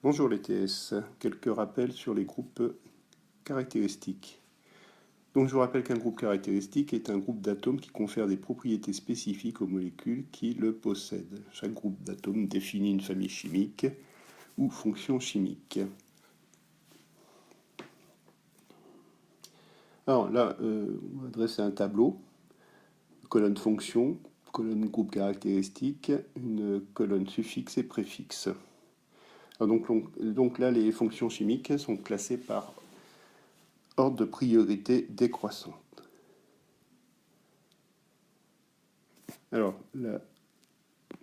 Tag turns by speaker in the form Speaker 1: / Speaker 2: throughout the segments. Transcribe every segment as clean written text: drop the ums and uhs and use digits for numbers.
Speaker 1: Bonjour les TS, quelques rappels sur les groupes caractéristiques. Donc je vous rappelle qu'un groupe caractéristique est un groupe d'atomes qui confère des propriétés spécifiques aux molécules qui le possèdent. Chaque groupe d'atomes définit une famille chimique ou fonction chimique. Alors là, on va dresser un tableau, colonne fonction, colonne groupe caractéristique, une colonne suffixe et préfixe. Alors donc là, les fonctions chimiques sont classées par ordre de priorité décroissante. Alors, la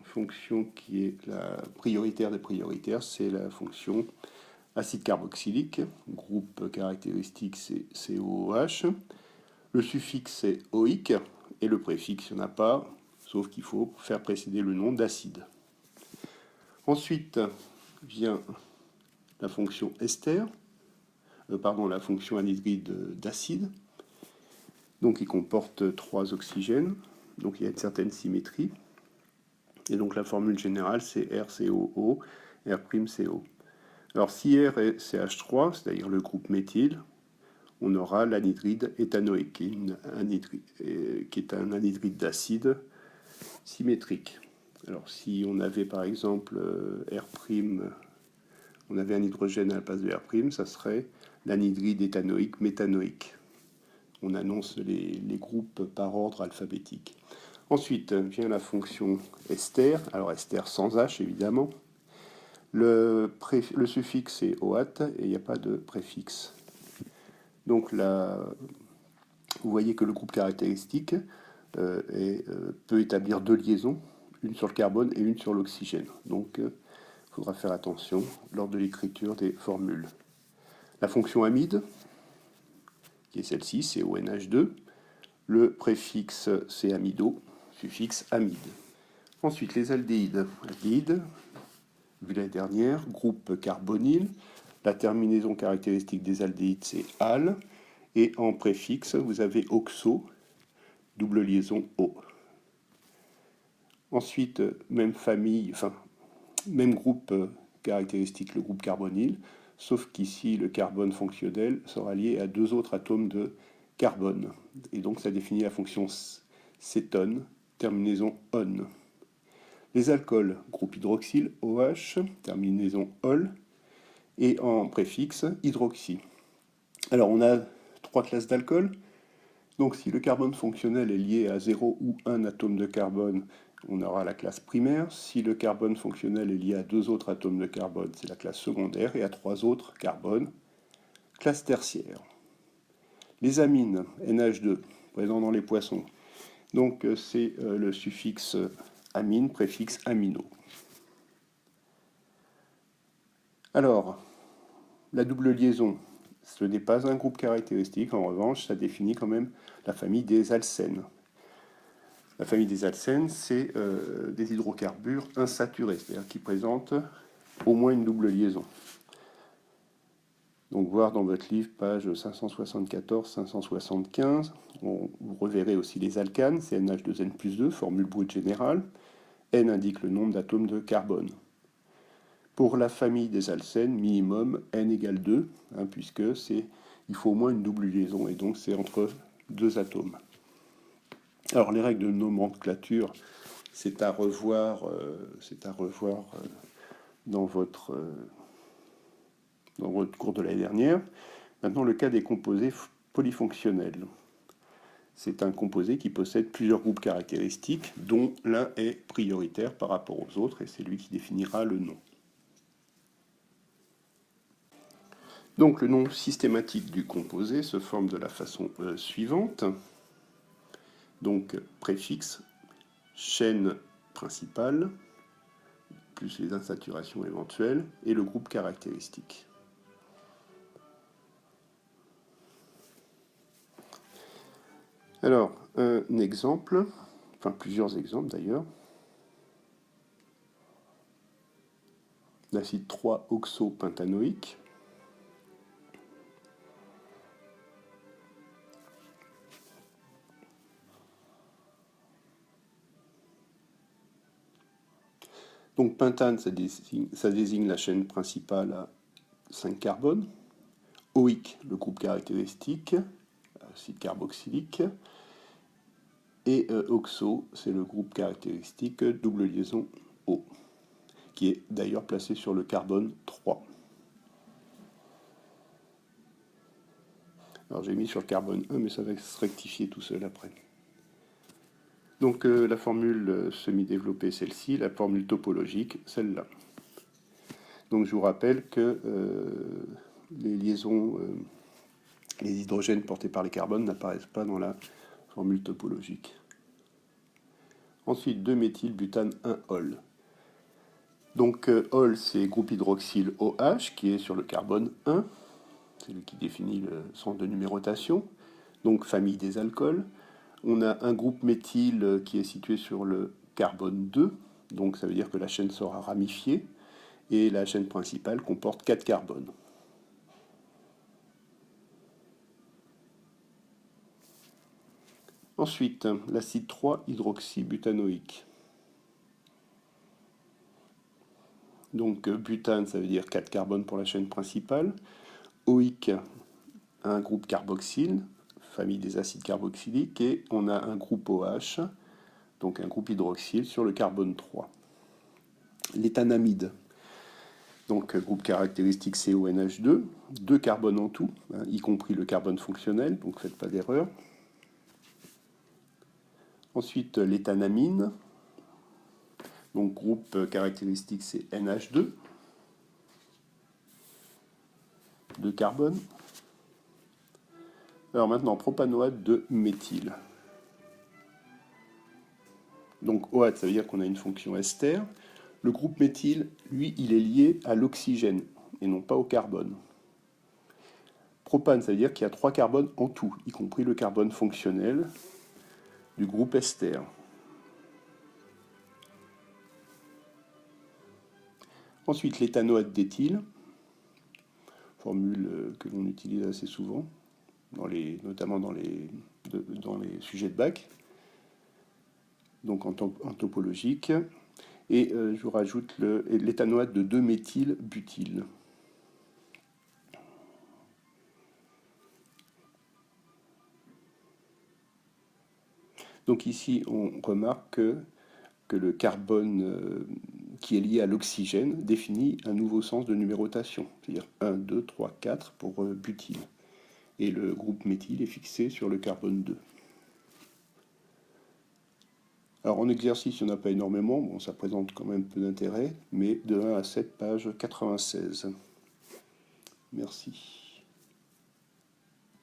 Speaker 1: fonction qui est la prioritaire des prioritaires, c'est la fonction acide carboxylique, groupe caractéristique c'est COOH. Le suffixe c'est oïque et le préfixe, il n'y en a pas, sauf qu'il faut faire précéder le nom d'acide. Ensuite vient la fonction ester, la fonction anhydride d'acide, donc qui comporte 3 oxygènes, donc il y a une certaine symétrie. Et donc la formule générale c'est RCOO, R'CO. Alors si R est CH3, c'est-à-dire le groupe méthyle, on aura l'anhydride éthanoïque, qui est un anhydride d'acide symétrique. Alors si on avait par exemple R', on avait un hydrogène à la place de R', ça serait l'anhydride éthanoïque méthanoïque. On annonce les groupes par ordre alphabétique. Ensuite vient la fonction ester, alors ester sans H évidemment. Le suffixe est OAT et il n'y a pas de préfixe. Donc là, vous voyez que le groupe caractéristique peut établir 2 liaisons, une sur le carbone et une sur l'oxygène. Donc il faudra faire attention lors de l'écriture des formules. La fonction amide, qui est celle-ci, c'est ONH2. Le préfixe c'est amido, suffixe amide. Ensuite, les aldéhydes. Aldéhydes, vu la dernière, groupe carbonyle. La terminaison caractéristique des aldéhydes, c'est al. Et en préfixe, vous avez oxo, double liaison O. Ensuite, même famille, même groupe caractéristique, le groupe carbonyle, sauf qu'ici, le carbone fonctionnel sera lié à 2 autres atomes de carbone. Et donc, ça définit la fonction cétone, terminaison on. Les alcools, groupe hydroxyle, OH, terminaison ol, et en préfixe, hydroxy. Alors, on a 3 classes d'alcools. Donc, si le carbone fonctionnel est lié à 0 ou 1 atome de carbone, on aura la classe primaire. Si le carbone fonctionnel est lié à 2 autres atomes de carbone, c'est la classe secondaire, et à 3 autres carbones, classe tertiaire. Les amines, NH2, présents dans les poissons. Donc, c'est le suffixe amine, préfixe amino. Alors, la double liaison, ce n'est pas un groupe caractéristique, en revanche, ça définit quand même la famille des alcènes. La famille des alcènes, c'est des hydrocarbures insaturés, c'est-à-dire qui présentent au moins une double liaison. Donc voir dans votre livre, page 574-575, vous reverrez aussi les alcanes, c'est NH2N+2, formule brute générale. N indique le nombre d'atomes de carbone. Pour la famille des alcènes, minimum N égale 2, puisque il faut au moins une double liaison, et donc c'est entre 2 atomes. Alors les règles de nomenclature, c'est à revoir dans votre cours de l'année dernière. Maintenant, le cas des composés polyfonctionnels. C'est un composé qui possède plusieurs groupes caractéristiques, dont l'un est prioritaire par rapport aux autres, et c'est lui qui définira le nom. Donc le nom systématique du composé se forme de la façon suivante. Donc préfixe, chaîne principale, plus les insaturations éventuelles, et le groupe caractéristique. Alors, un exemple, plusieurs exemples d'ailleurs. L'acide 3-oxopentanoïque. Donc pentane, ça désigne la chaîne principale à 5 carbones. OIC, le groupe caractéristique, acide carboxylique. Et oxo, c'est le groupe caractéristique double liaison O, qui est d'ailleurs placé sur le carbone 3. Alors j'ai mis sur le carbone 1, mais ça va se rectifier tout seul après. Donc la formule semi-développée, celle-ci, la formule topologique, celle-là. Donc je vous rappelle que les liaisons, les hydrogènes portés par les carbones n'apparaissent pas dans la formule topologique. Ensuite, 2-méthylbutane 1-ol. Donc ol, c'est groupe hydroxyle OH qui est sur le carbone 1. C'est lui qui définit le sens de numérotation. Donc famille des alcools. On a un groupe méthyle qui est situé sur le carbone 2. Donc ça veut dire que la chaîne sera ramifiée. Et la chaîne principale comporte 4 carbones. Ensuite, l'acide 3-hydroxybutanoïque. Donc butane, ça veut dire 4 carbones pour la chaîne principale. OIC, un groupe carboxyle, famille des acides carboxyliques, et on a un groupe OH, donc un groupe hydroxyle sur le carbone 3. L'éthanamide, donc groupe caractéristique CONH2, 2 carbones en tout, y compris le carbone fonctionnel, donc faites pas d'erreur. Ensuite l'éthanamine, donc groupe caractéristique c'est NH2, 2 carbones. Alors maintenant propanoate de méthyle. Donc OH, ça veut dire qu'on a une fonction ester. Le groupe méthyle, lui, il est lié à l'oxygène et non pas au carbone. Propane, ça veut dire qu'il y a 3 carbones en tout, y compris le carbone fonctionnel du groupe ester. Ensuite, l'éthanoate d'éthyle, formule que l'on utilise assez souvent, notamment dans les sujets de bac, donc en topologique. Et je vous rajoute l'éthanoate de 2-méthylbutyle. Donc ici, on remarque que le carbone qui est lié à l'oxygène définit un nouveau sens de numérotation, c'est-à-dire 1, 2, 3, 4 pour butyle. Et le groupe méthyle est fixé sur le carbone 2. Alors en exercice, il n'y en a pas énormément, bon, ça présente quand même peu d'intérêt, mais de 1 à 7, page 96. Merci.